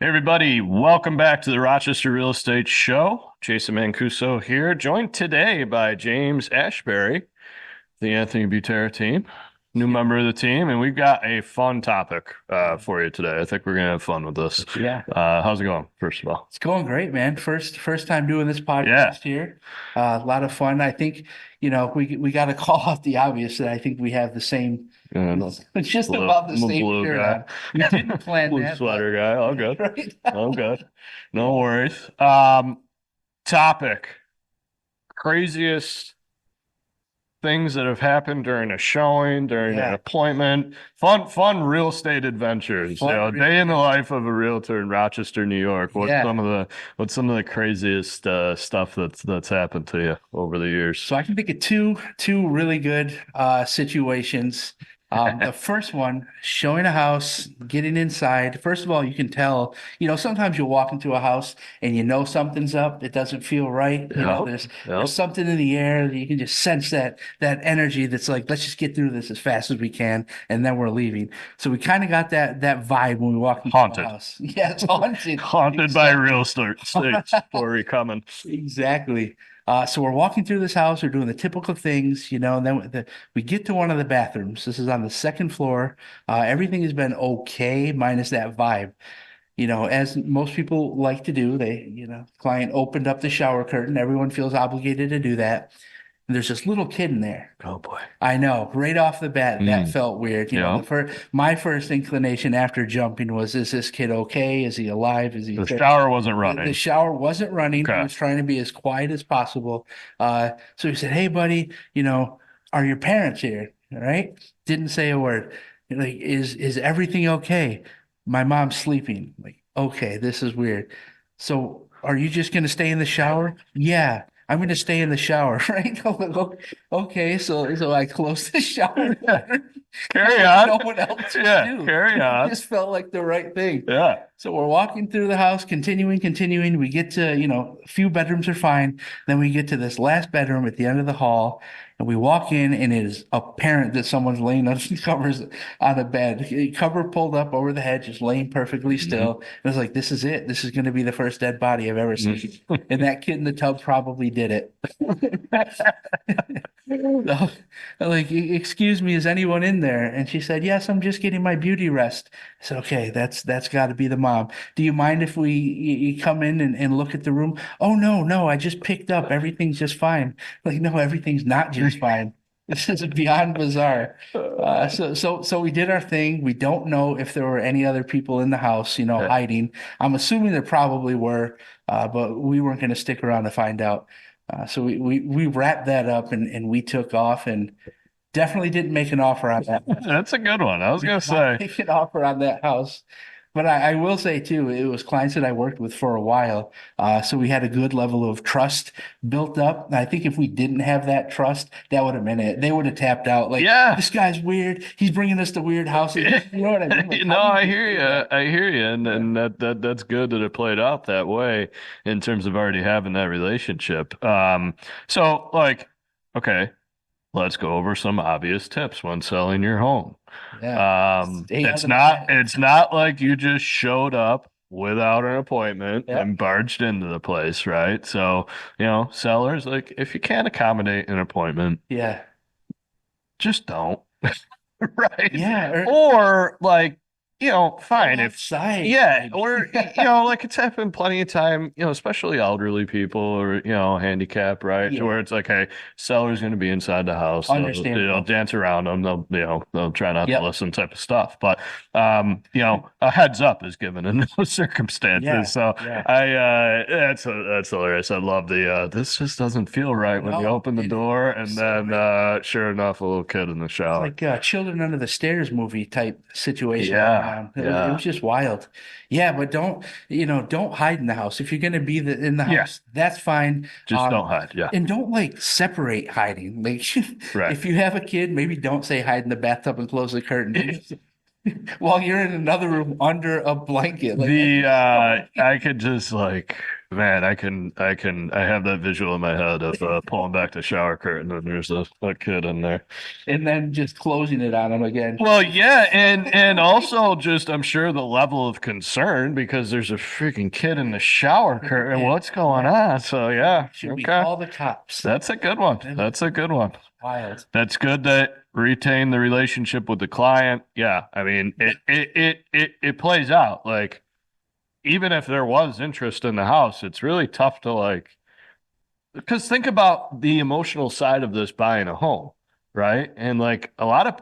Hey everybody, welcome back to the Rochester Real Estate Show. Jason Mancuso here, joined today by James Ashbery, the Anthony Butera team, new member of the team, and we've got a fun topic for you today. I think we're gonna have fun with this. Yeah, How's it going, first of all? it's going great, man. First time doing this Yeah, podcast here. A lot of fun. I think, we got to call out the obvious that I think we have the same, and just blue, about the I'm a same blue shirt guy, on. We didn't plan blue that, but sweater guy. All good, right. all good, no Yeah. worries. Topic: craziest things that have happened during a showing, during an Yeah. appointment, fun real estate adventures. Fun real Day in the estate. life of a realtor in Rochester, New York. Yeah. What's some of the craziest stuff that's happened to you over the years? So I can think of two really good situations. The first one, showing a house, getting inside. First of all, you can tell, sometimes you'll walk into a house and you know something's up. It doesn't feel right. Yep, There's yep. something in the air. You can just sense that energy that's like, let's just get through this as fast as we can, and then we're leaving. So we kind of got that vibe when we walked into the Haunted, house. Yeah, it's haunted. haunted by a Exactly. real estate story coming. Exactly. So we're walking through this house. We're doing the typical things, and then we get to one of the bathrooms. This is on the second floor. Everything has been okay, minus that vibe. As most people like to do, client opened up the shower curtain. Everyone feels obligated to do that. And there's this little kid in there. Oh boy. I know, right off the bat, that Mm, felt weird. yeah. My first inclination after jumping was, is this kid okay? Is he alive? Is he The fit? shower wasn't The running. shower wasn't running. He Okay. was trying to be as quiet as possible. So he said, "Hey, buddy, are your parents here?" All right. Didn't say a word. Like, is everything okay? My mom's sleeping. Like, okay, this is weird. So, are you just gonna stay in the shower? Yeah, I'm gonna stay in the shower, right? I'm like, okay, so I closed the shower Yeah. curtain. I Carry had on. no one else to Yeah, do. carry It on. just felt like the right thing. Yeah. So we're walking through the house, continuing. We get to, a few bedrooms are fine. Then we get to this last bedroom at the end of the hall, and we walk in, and it is apparent that someone's laying on covers on a bed, cover pulled up over the head, just laying perfectly Mhm. still. And I was like, this is it. This is going to be the first dead body I've ever seen. And that kid in the tub probably did it. So, I'm like, excuse me, is anyone in there? And she said, yes, I'm just getting my beauty rest. I said, okay, that's got to be the mom. Do you mind if you come in and look at the room? Oh, no, I just picked up. Everything's just fine. Like, no, everything's not just fine. This is beyond bizarre. So we did our thing. We don't know if there were any other people in the house, Yeah. hiding. I'm assuming there probably were, but we weren't going to stick around to find out. So we wrapped that up and we took off and definitely didn't make an offer on that. That's a good one. I was gonna Did not say, make an offer on that house. But I will say too, it was clients that I worked with for a while. So we had a good level of trust built up. And I think if we didn't have that trust, that would have been it. They would have tapped out like, yeah. this guy's weird. He's bringing us to weird houses. You know what I mean? Like, No, how do you I just hear do you. that? I hear you, and Yeah. that's good that it played out that way in terms of already having that relationship. So like, okay, let's go over some obvious tips when selling your home. Yeah. Stay out It's of the not path. it's not like you just showed up without an appointment Yeah. and barged into the place, right? So, sellers, like if you can't accommodate an appointment, Yeah. just don't. Right. Yeah. Or Or like, go fine if outside. yeah, Like, or like it's happened plenty of time, especially elderly people or handicap, right? To yeah. where it's like, hey, seller's going to be inside the house. They'll Understandable. dance around them. They'll try not to Yep. listen type of stuff. But a heads up is given in those circumstances. Yeah. So Yeah. that's hilarious. I love the this just doesn't feel right when you No, open the it door is and so then right. sure enough, a little kid in the It's shower. like Children Under the Stairs movie type situation going Yeah, on. It was yeah, just wild. Yeah, but don't hide in the house. If you're going to be in the yeah. house, that's fine. Just don't hide. Yeah, And don't like separate hiding. Like right. if you have a kid, maybe don't say hide in the bathtub and close the curtain while you're in another room under a blanket. Like, The I could just like Man, I have that visual in my head of pulling back the shower curtain and there's a kid in there. And then just closing it on them again. Well, yeah, and also just I'm sure the level of concern because there's a freaking kid in the shower curtain. What's going on? So yeah, Should we okay. call the cops? That's a good one. That's a good one. Wild. That's good that retain the relationship with the client. Yeah, I mean it plays out. Like even if there was interest in the house, it's really tough to like because think about the emotional side of this buying a home, right? And like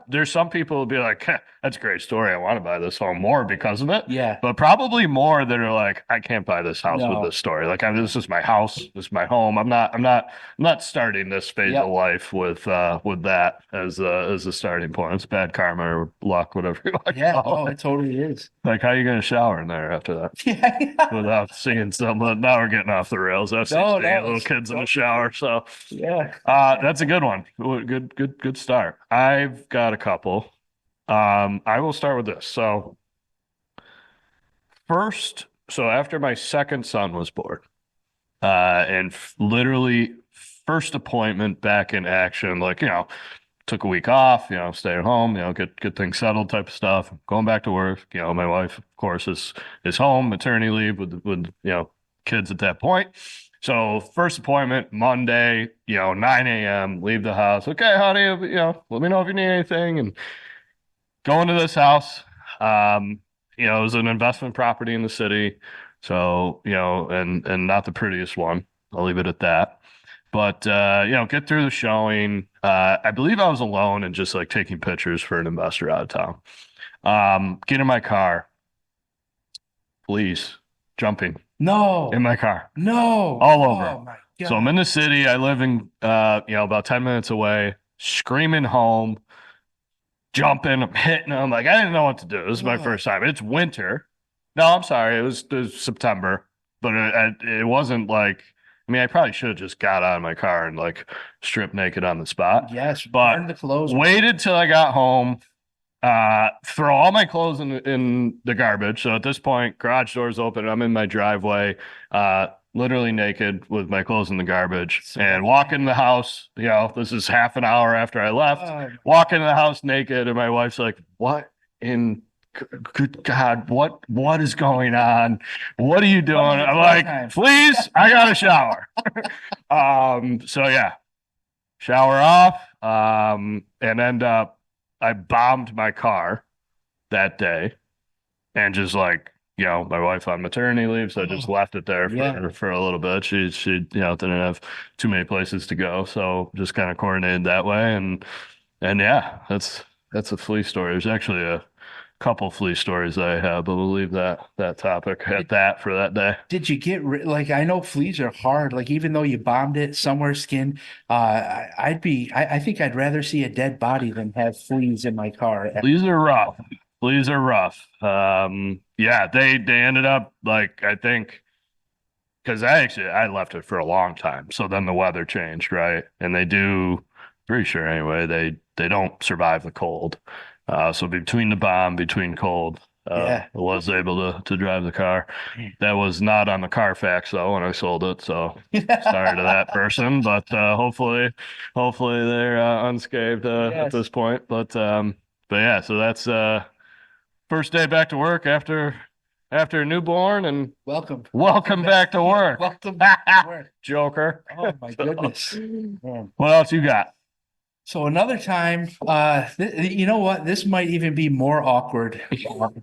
there's some people who'll be like, "Heh, that's a great story. I want to buy this home more because of it. Yeah. But probably more that are like, I can't buy this house with No. this story. Like, this is my house, this is my home. I'm not starting this phase of Yep. life with that as a starting point. It's bad karma or luck, whatever you want to Yeah. call No, it. it totally is. Like, how are you going to shower in there after that? Yeah. Without seeing someone. Now we're getting off the rails. I've seen No, no, little it's kids in the shower. So yeah. that's a good one. Good start. I've got a couple. I will start with this. So after my second son was born, and literally first appointment back in action, like, took a week off, stay at home, get things settled type of stuff. Going back to work, my wife, of course, is home, maternity leave with kids at that point. So first appointment Monday, 9 a.m., leave the house. Okay, honey, let me know if you need anything. And go into this house. Um, it was an investment property in the city. So, and not the prettiest one. I'll leave it at that. But get through the showing. I believe I was alone and just like taking pictures for an investor out of town. Get in my car, please, jumping in No. my car, No. all over. Oh my So I'm in God. the city. I live in about 10 minutes away, screaming home, jumping, I'm hitting them. Like I didn't know what to do. This is my Oh, first time. It's winter. No, I'm sorry. It was September, but it wasn't like. I mean, I probably should have just got out of my car and like stripped naked on the spot, yes. but Burn the clothes. waited till I got home. Throw all my clothes in the garbage. So at this point, garage doors open. I'm in my driveway, literally naked with my clothes in the garbage, and walk in the house. This is half an hour after I left. Oh, Walk in the house naked, and my wife's like, "What in good God, what is going on? What are you doing?" Monday, I'm my like, time. "Please, I got a shower." So yeah, shower off, and end up I bombed my car that day and just like, my wife on maternity leave, so I just Oh, left it there yeah. for a little bit. She didn't have too many places to go, so just kind of coordinated that way and yeah, that's a flea story. There's actually a couple flea stories that I have, but we'll leave that topic at that for that day. Did you get like I know fleas are hard. Like even though you bombed it somewhere skin, I think I'd rather see a dead body than have fleas in my car. Fleas are rough. Fleas are rough. Yeah, they ended up like I think because I left it for a long time. So then the weather changed, right? And they do, pretty sure anyway, they don't survive the cold. So between the bomb, between cold, Yeah. I was able to drive the car. That was not on the Carfax though when I sold it. So sorry to that person, but hopefully they're unscathed at Yes. this point. But yeah, so that's first day back to work after a newborn and Welcome. welcome back to work. Welcome back to work. Joker. Oh my So, goodness. Man. what else you got? So another time, you know what? This might even be more awkward. I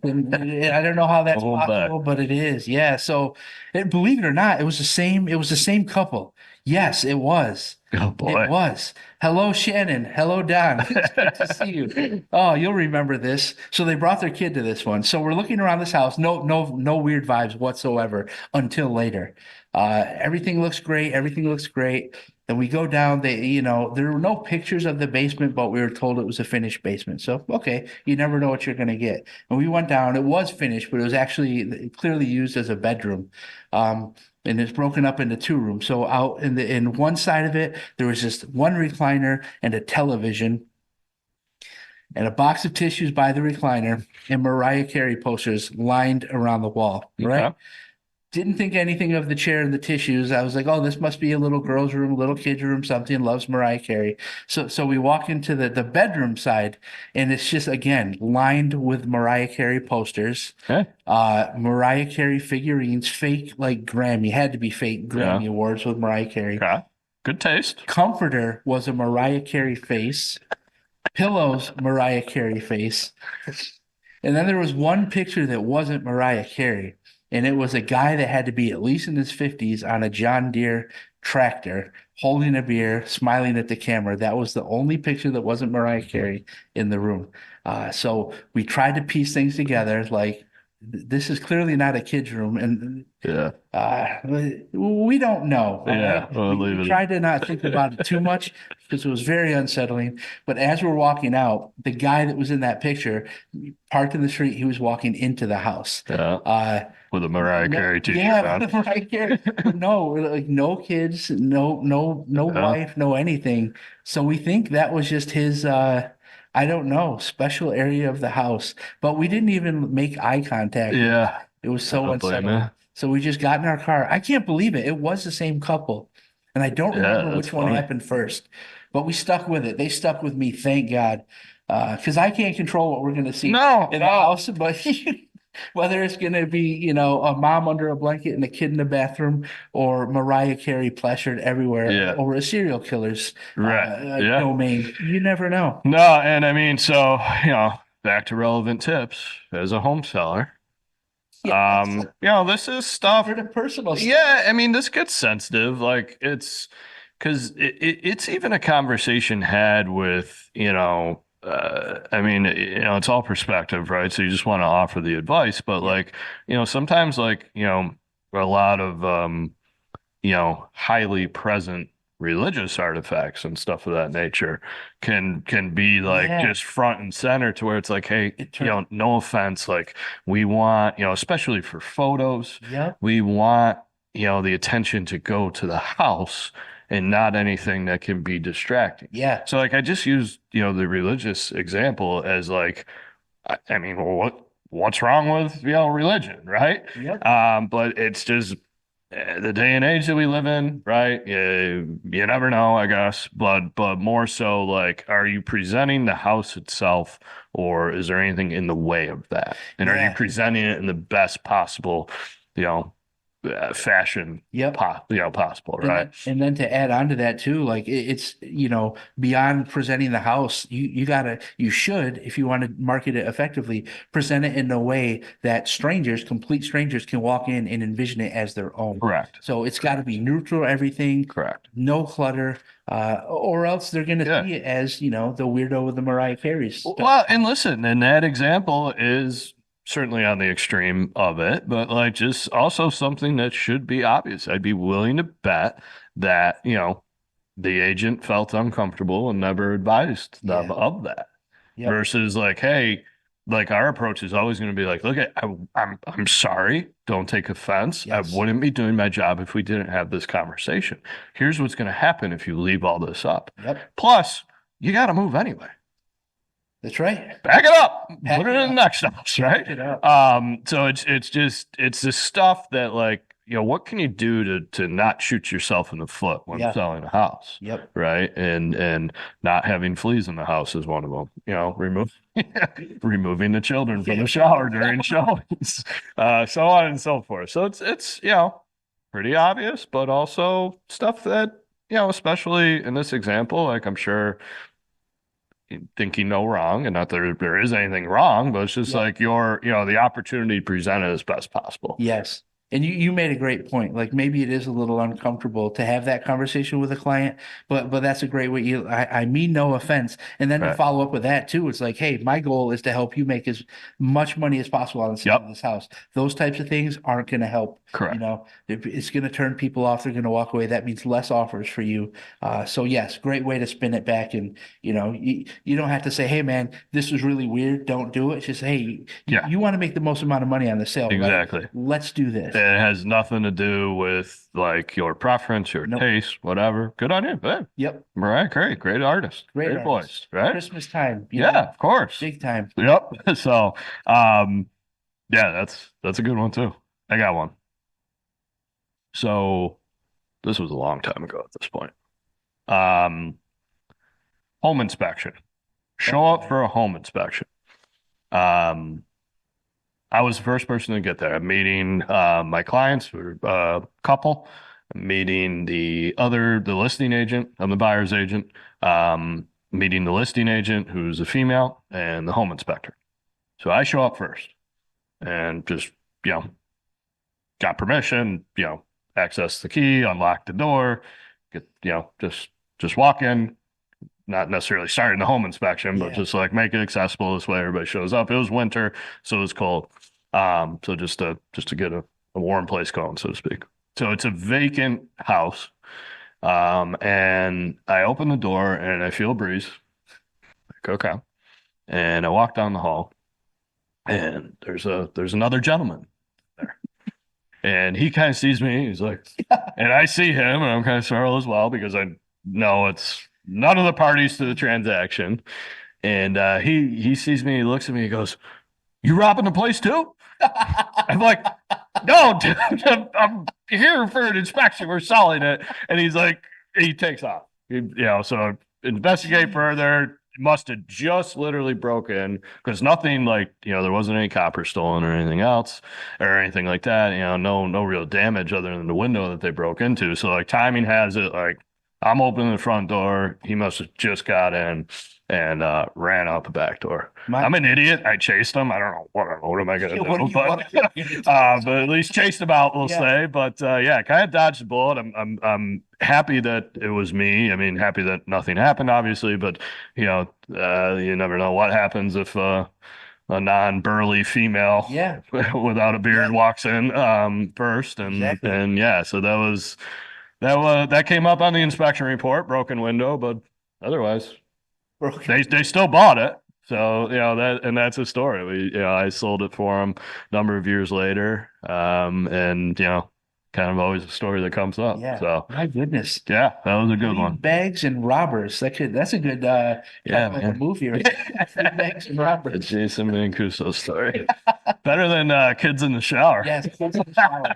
don't know how that's Hold back. possible, but it is. Yeah. So, believe it or not, it was the same. It was the same couple. Yes, it was. Oh It boy. was. Hello, Shannon. Hello, Don. It's good to see you. Oh, you'll remember this. So they brought their kid to this one. So we're looking around this house. No weird vibes whatsoever until later. Everything looks great. Everything looks great. Then we go down. There were no pictures of the basement, but we were told it was a finished basement. So okay, you never know what you're gonna get. And we went down. It was finished, but it was actually clearly used as a bedroom. And it's broken up into two rooms. So out in one side of it, there was just one recliner and a television and a box of tissues by the recliner and Mariah Carey posters lined around the wall, right? Okay. Didn't think anything of the chair and the tissues. I was like, oh, this must be a little girl's room, a little kid's room, something, loves Mariah Carey. So we walk into the bedroom side, and it's just again lined with Mariah Carey posters, Okay. Mariah Carey figurines, fake like Grammy, had to be fake Yeah. Grammy awards with Mariah Carey. Okay. Good taste. Comforter was a Mariah Carey face. Pillows, Mariah Carey face. And then there was one picture that wasn't Mariah Carey, and it was a guy that had to be at least in his 50s on a John Deere tractor, holding a beer, smiling at the camera. That was the only picture that wasn't Mariah Carey in the room. So we tried to piece things together. Like, this is clearly not a kid's room, and Yeah. we don't know. All Yeah. right. We'll We leave it. tried to not think about it too much because it was very unsettling. But as we're walking out, the guy that was in that picture parked in the street, he was walking into the house. Yeah. Uh, With a Mariah no, Carey t-shirt yeah, on. right here. But no, like no kids, no Yeah. wife, no anything. So we think that was just his I don't know, special area of the house. But we didn't even make eye contact. Yeah. It was I so don't blame you. unsettling. So we just got in our car. I can't believe it. It was the same couple. And I don't Yeah, remember that's which one funny. happened first, but we stuck with it. They stuck with me, thank God. Because I can't control what we're going to see No, in the house, but whether it's going to be, a mom under a blanket and a kid in the bathroom or Mariah Carey plastered everywhere yeah, over a serial killer's right. Yeah. domain, you never know. No, and I mean, so, back to relevant tips as a home seller. Yes. This is Get stuff. rid of personal stuff. Yeah, I mean, this gets sensitive. Like it's because it's even a conversation had with, I mean, it's all perspective, right? So you just want to offer the advice, but Yeah. like, sometimes like, a lot of highly present religious artifacts and stuff of that nature can be like Yeah. just front and center to where it's like, hey, It turned. no offense, like we want, especially for photos, Yep. we want, the attention to go to the house and not anything that can be distracting. Yeah. So like I just used, the religious example as like, I mean, well, what's wrong with, religion, right? Yep. But it's just the day and age that we live in, right? You never know, I guess. But more so, like, are you presenting the house itself, or is there anything in the way of that? And are you Yeah. presenting it in the best possible, you know, fashion, Yep. possible, And right? then to add on to that too, like it's beyond presenting the house, you should, if you want to market it effectively, present it in a way that complete strangers can walk in and envision it as their own. Correct. So it's got to be neutral, everything, Correct. no clutter, or else they're gonna Yeah. see it as, the weirdo with the Mariah Carey stuff. Well, and listen, and that example is certainly on the extreme of it, but like just also something that should be obvious. I'd be willing to bet that, the agent felt uncomfortable and never advised them Yeah. of that. Yep. Versus like, hey, like our approach is always going to be like, look, I'm sorry, don't take offense. I Yes. wouldn't be doing my job if we didn't have this conversation. Here's what's going to happen if you leave all this up. Yep. Plus, you got to move anyway. That's right. Back it up, Pack put it it in the up. next house, right? Pack it up. So it's this stuff that like, what can you do to not shoot yourself in the foot when Yeah. selling a house, Yep. right? And not having fleas in the house is one of them. Removing the children from the shower during showings, so on and so forth. So it's pretty obvious, but also stuff that especially in this example, like I'm sure thinking no wrong, and not that there is anything wrong, but it's just Yep. like the opportunity presented as best possible. Yes. And you made a great point. Like maybe it is a little uncomfortable to have that conversation with a client, but that's a great way. I mean no offense. And then to Right. follow up with that too, it's like, hey, my goal is to help you make as much money as possible on the sale of Yep. this house. Those types of things aren't going to help. Correct. It's going to turn people off. They're going to walk away. That means less offers for you. So yes, great way to spin it back. And you don't have to say, hey man, this was really weird. Don't do it. It's just, hey, Yeah. you want to make the most amount of money on the sale, right? Exactly. Let's do this. It has nothing to do with like your preference, your Nope. taste, whatever. Good on you. Hey, Yep. Mariah Carey, great artist, Great great artist. voice, right? Christmas time, Yeah, of course. big time. Yep. So, yeah, that's a good one too. I got one. So this was a long time ago at this point. Um, Home inspection. Show up Okay. for a home inspection. Um, I was the first person to get there. I'm meeting my clients, we're a couple. I'm meeting the listing agent. I'm the buyer's agent. Meeting the listing agent, who's a female, and the home inspector. So I show up first and just, you know, got permission, access the key, unlock the door, get, just walk in, not necessarily starting the home inspection, but Yeah. just like make it accessible this way everybody shows up. It was winter, so it was cold. So just to get a warm place going, so to speak. So it's a vacant house. And I open the door and I feel a breeze. Like, okay. And I walk down the hall and there's another gentleman there. And he kind of sees me. He's like, and I see him, and I'm kind of startled as well because I know it's none of the parties to the transaction. And he sees me, he looks at me, he goes, "You robbing the place too?" I'm like, "No, dude, I'm here for an inspection. We're selling it." And he's like, he takes off. So investigate Jeez. further. Must have just literally broken because nothing like, there wasn't any copper stolen or anything else or anything like that. No real damage other than the window that they broke into. So like timing has it like I'm opening the front door. He must have just got in and ran out the back door. My I'm an goodness. idiot. I chased him. I don't know what am I gonna Yeah, what do, are you, but what are you gonna do? but at least chased him out, we'll Yeah. say. But yeah, kind of dodged the bullet. I'm happy that it was me. I mean, happy that nothing happened, obviously. But you never know what happens if a non-burly female Yeah. without a beard Yeah. walks in first, and Exactly. yeah, so that came up on the inspection report, broken window, but otherwise. Broken. They still bought it. So, that's a story. I sold it for them a number of years later. And, kind of always a story that comes up. Yeah. So, My goodness. yeah, that was a good Three one. bags and robbers. That's a good kind Yeah, of like a man. movie right there. Three bags and The robbers. Jason Mancuso story. Better than kids in the shower. Yes, kids in the shower.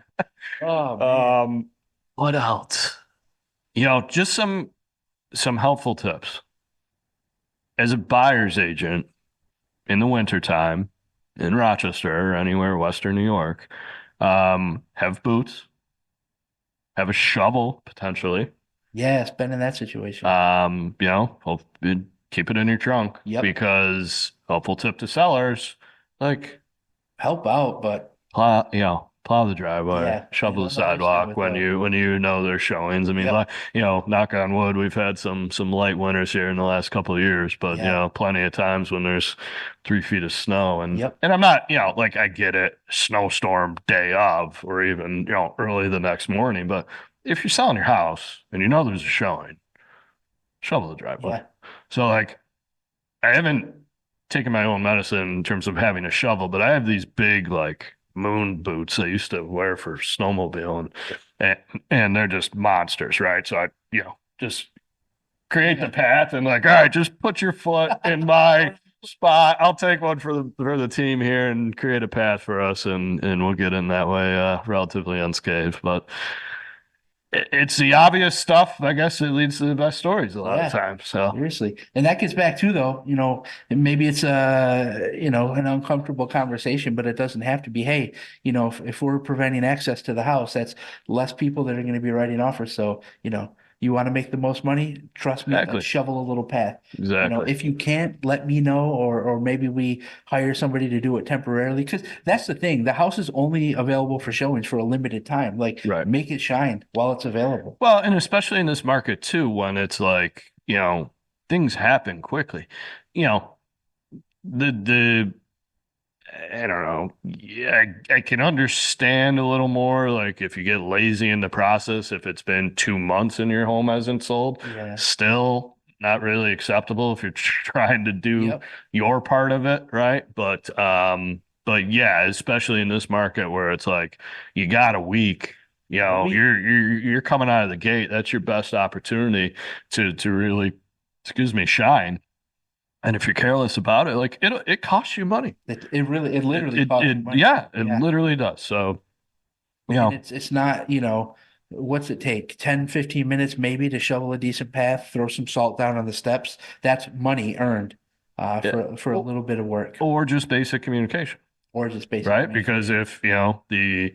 Oh man. Um, what else? Just some helpful tips. As a buyer's agent in the wintertime in Rochester or anywhere Western New York, have boots, have a shovel potentially. Yes, been in that situation. Keep it in your trunk Yep. because helpful tip to sellers, like Help out, but plow the driveway, yeah, you shovel the don't know what's there sidewalk with when you know there's showings. I mean, yep. like, knock on wood, we've had some light winters here in the last couple of years, but Yeah. plenty of times when there's 3 feet of snow and Yep. I'm not, like I get it, snowstorm day of or even, early the next morning, but if you're selling your house and you know there's a showing, shovel the driveway. Yeah. So like I haven't taken my own medicine in terms of having a shovel, but I have these big like moon boots I used to wear for snowmobiling, and they're just monsters, right? So I, just create the Yeah. path and like, all right, just put your foot in my spot. I'll take one for the team here and create a path for us, and we'll get in that way, relatively unscathed. But it's the obvious stuff, I guess, that leads to the best stories a lot of Yeah. times. So Seriously. And that gets back to though, and maybe it's an uncomfortable conversation, but it doesn't have to be, hey, if we're preventing access to the house, that's less people that are going to be writing offers. So, you want to make the most money, trust me, let's exactly, shovel a little path. exactly, If you can't, let me know, or maybe we hire somebody to do it temporarily. Because that's the thing, the house is only available for showings for a limited time. Like, right. make it shine while it's available. Well, and especially in this market too, when it's like, things happen quickly. You know, the I don't know. Yeah, I can understand a little more, like if you get lazy in the process, if it's been 2 months and your home hasn't sold, Yeah. still not really acceptable if you're trying to do Yep. your part of it, right? But yeah, especially in this market where it's like you got a week, A week. you're coming out of the gate. That's your best opportunity to really, excuse me, shine. And if you're careless about it, like it costs you money. It literally costs you money. Yeah, it Yeah. literally does. So You And know, it's not, what's it take? 10, 15 minutes maybe to shovel a decent path, throw some salt down on the steps. That's money earned it, for a little bit of work or just basic communication, or just basic right? Because communication. if,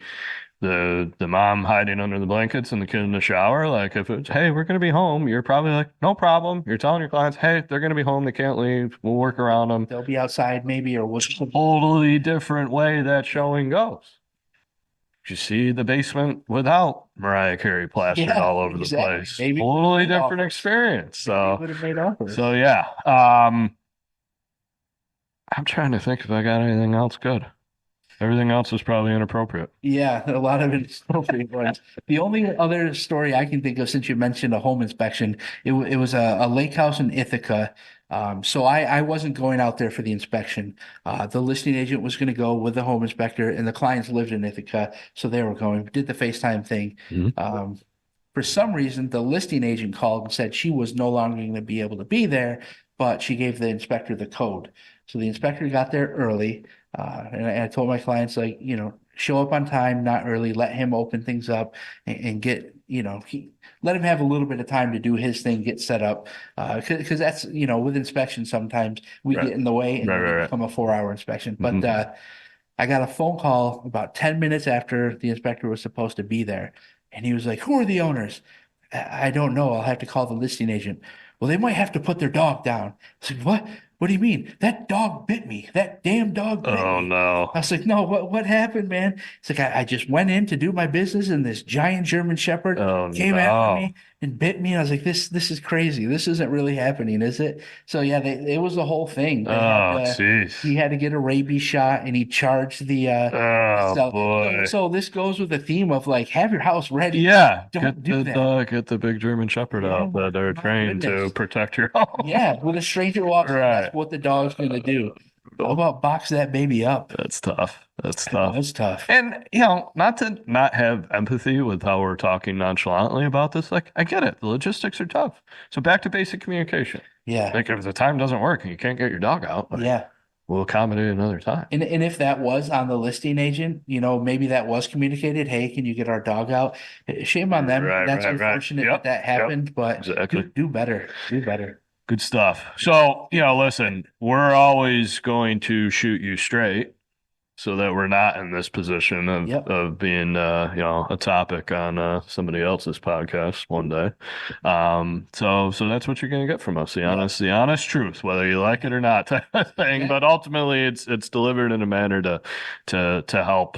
the mom hiding under the blankets and the kid in the shower, like if it's, hey, we're gonna be home, you're probably like, no problem. You're telling your clients, hey, they're gonna be home, they can't leave. We'll work around them. They'll be outside maybe or we'll Totally different way that yeah. showing goes. You see the basement without Mariah Carey plastered Yeah, all over the exactly. place. Maybe it would have Totally made different offers. experience. Maybe it So, would have made offers. so yeah. I'm trying to think if I got anything else good. Everything else is probably inappropriate. Yeah, a lot of it is appropriate ones. The only other story I can think of since you mentioned a home inspection, it was a lake house in Ithaca. So I wasn't going out there for the inspection. The listing agent was going to go with the home inspector, and the clients lived in Ithaca, so they were going. Did the FaceTime thing. Mhm. Um, for some reason, the listing agent called and said she was no longer going to be able to be there, but she gave the inspector the code. So the inspector got there early. And I told my clients, like, show up on time, not early, let him open things up and get, let him have a little bit of time to do his thing, get set up. Because that's, with inspection, sometimes we Right. get in the way and Right, then they right, right. become a 4 hour inspection. But Mhm. I got a phone call about 10 minutes after the inspector was supposed to be there. And he was like, "Who are the owners?" I don't know. I'll have to call the listing agent. Well, they might have to put their dog down. I said, "What? What do you mean? That dog bit me. That damn dog bit Oh me." I no. was like, "No, what happened, man?" It's like, I just went in to do my business and this giant German Shepherd Oh came after no. me and bit me. I was like, this is crazy. This isn't really happening, is it? So yeah, it was the whole thing. They had Oh he jeez. had to get a rabies shot and he charged the Oh cell. So boy. so this goes with the theme of like have your house ready. Yeah, Don't get do the that. dog, get the big German Shepherd Yeah, out that are my trained to goodness. protect your home. Yeah, when a stranger walks in, that's Right. what the dog's gonna do. How Brutal. about box that baby up? That's tough. That's It tough. was tough. And, not to not have empathy with how we're talking nonchalantly about this, like, I get it. The logistics are tough. So back to basic communication. Yeah, Like, if the time doesn't work and you can't get your dog out, like, yeah. we'll accommodate another time. And if that was on the listing agent, maybe that was communicated. Hey, can you get our dog out? Shame on them. Right, That's right, right. unfortunate that Yep, that yep. happened, but Exactly. do better. Do better. Good stuff. So, listen, we're always going to shoot you straight so that we're not in this position of Yep. being a topic on somebody else's podcast one day. So that's what you're gonna get from us, Yep. the honest truth, whether you like it or not type of thing. Yeah. But ultimately it's delivered in a manner to help,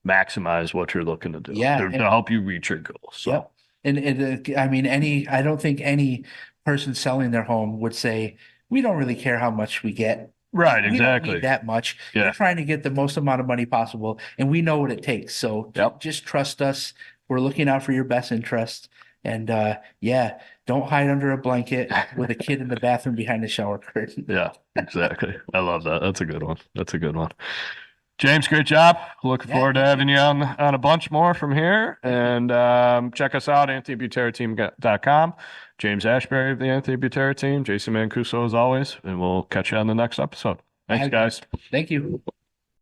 maximize what you're looking to do, Yeah. to help you reach your goals. So Yep. And I mean, I don't think any person selling their home would say, we don't really care how much we get. right, We don't need exactly. that much. They're Yeah. trying to get the most amount of money possible, and we know what it takes. So Yep. just trust us. We're looking out for your best interest. And yeah, don't hide under a blanket with a kid in the bathroom behind the shower curtain. Yeah, exactly. I love that. That's a good one. That's a good one. James, great job. Looking Yeah, forward to thank you. having you on a bunch more from here. Thank you. And check us out, AnthonyButerraTeam.com. James Ashbery of the Anthony Butera team, Jason Mancuso as always, and we'll catch you on the next episode. All Thanks, right, guys. guys. Thank you.